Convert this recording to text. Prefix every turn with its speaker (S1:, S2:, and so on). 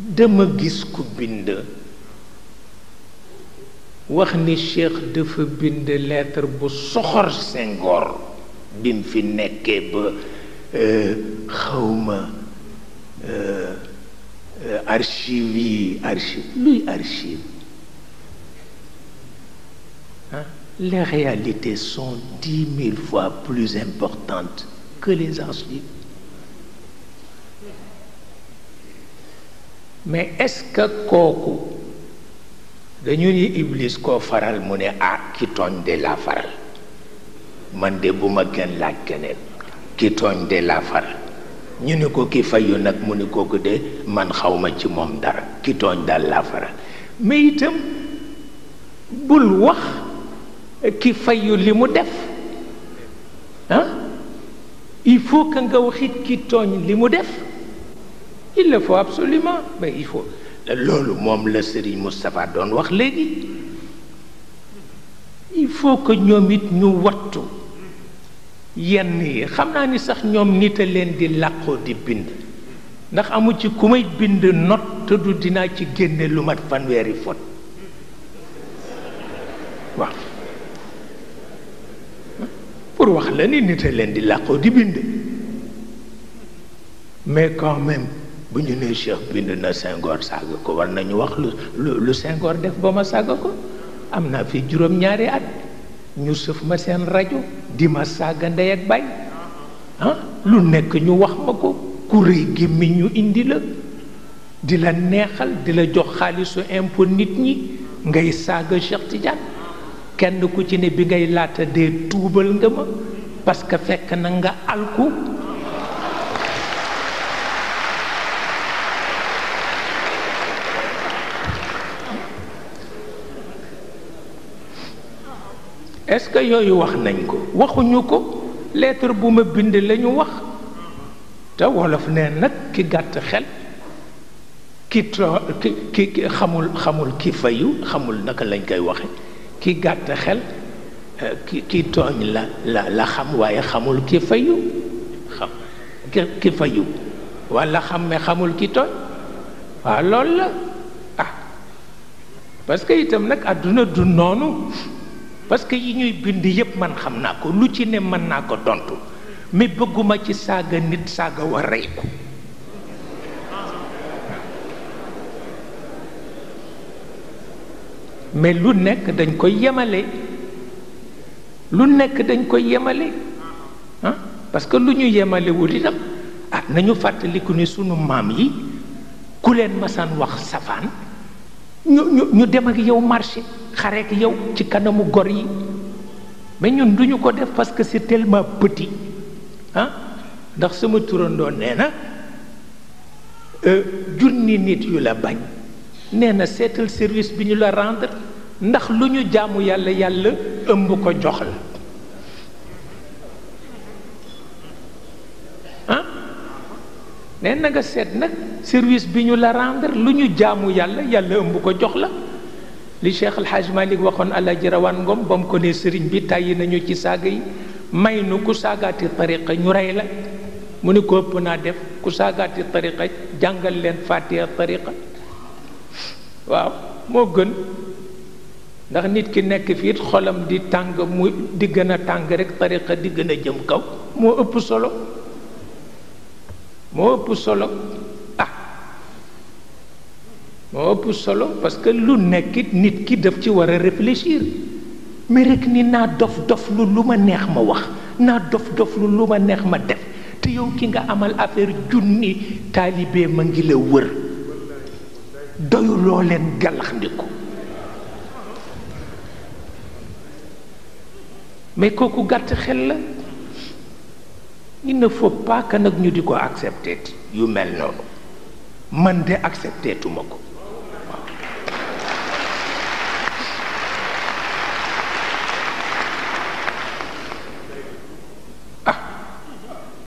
S1: dama gis ku bind wax ni Cheikh dafa bind lettre bu soxor Senghor bi mu fi nekkee ba xawma archive yi archive luy archive hein? Les réalités sont 10 000 fois plus importantes que les archives. Mais est-ce que kooku dañu ni Iblis koo faral mu ne ki tooñ de la faral man de bu ma kenn laaj keneen ki tooñ de la faral ñu ne ko ki fayu nag mu ne kooku de man xawma ci moom dara ki tooñ daal la faral mais itam bul wax ki fayu li mu def il faut que nga waxit ki tooñ li mu def. Il le faut absolument, mais il faut loolu moom la Serigne Moustapha doon wax léegi il faut que ñoom it ñu wattu yenn yi xam naa ni sax ñoom nit a leen di làqoo di bind ndax amu ci ku may bind not te du dinaa ci génne lu mat fanweeri fot waaw pour wax la ni nit a leen di làqoo di bind mais quand même bu ñu nee Cheikh bind na Senghor saaga ko war nañu wax lu Senghor def ba ma saaga ko am naa fi juróom-ñaari at ñu sëf ma seen rajo di ma saaga ndey ak baay lu nekk ñu wax ma ko ku rëy gémmiñ ñu indi la di la neexal di la jox xaalisu impôt nit ñi ngay saaga Cheikh Tidiane kenn ku ci ne bi ngay laata dee tuubal nga ma parce que fekk na nga alku est-ce que yooyu wax nañ ko waxuñu ko lettre bu ma bind lañu wax te wolof nee nag ki gàtt xel ki xamul ki fayu xamul naka lañ koy waxe ki gàtt xel ki tooñ la xam waaye xamul ki fayu ki fayu walla xam mais xamul ki tooñ waaw loolu la parce que itam nag àdduna du noonu parce que yi ñuy bind yépp man xam naa ko lu ci ne mën naa ko tontu mais bëgguma ci saaga nit saaga wa rey ko mais lu nekk dañ koy yemale parce que lu ñu yemalewul itam nañu fàttaliku ni sunu maam yi ku leen masaan wax safaan ñu dem ak yow marché xareek yow ci kanamu gor yi mais ñun duñu ko def parce que c'est tellement petit ndax sama turandoo nee na junni nit yu la bañ nee na seetal service bi ñu la rendre ndax lu ñu jaamu yàlla ëmb ko jox la nee na nga seet nag service bi ñu la rendre lu ñu jaamu yàlla ëmb ko jox la li Cheikh El Hadj Malick waxoon Alaaji Rawaan Ngom ba mu ko ne sëriñ bi tàyyi nañu ci saaga yi may nu ku saagaati tariqa ñu rey la mu ni ko ëpp naa def ku saagaati tariqa jàngal leen fatiha tariqa waaw moo gën ndax nit ki nekk fii xolam di tàng mu di gën a tàng rek tariqa di gën a jëm kaw moo ëpp solo moo ëpp solo parce que lu nekkit nit ki daf ci war a réfléchir mais rek ni naa dof lu ma neex ma wax naa dof lu ma neex ma def te yow ki nga amal affaire junni taalibe ma ngi la wër doyuloo leen gàllax ndiku mais kooku gàtt xel la il ne faut pas que nag ñu di ko accepter yu mel noonu man de accepter tuma ko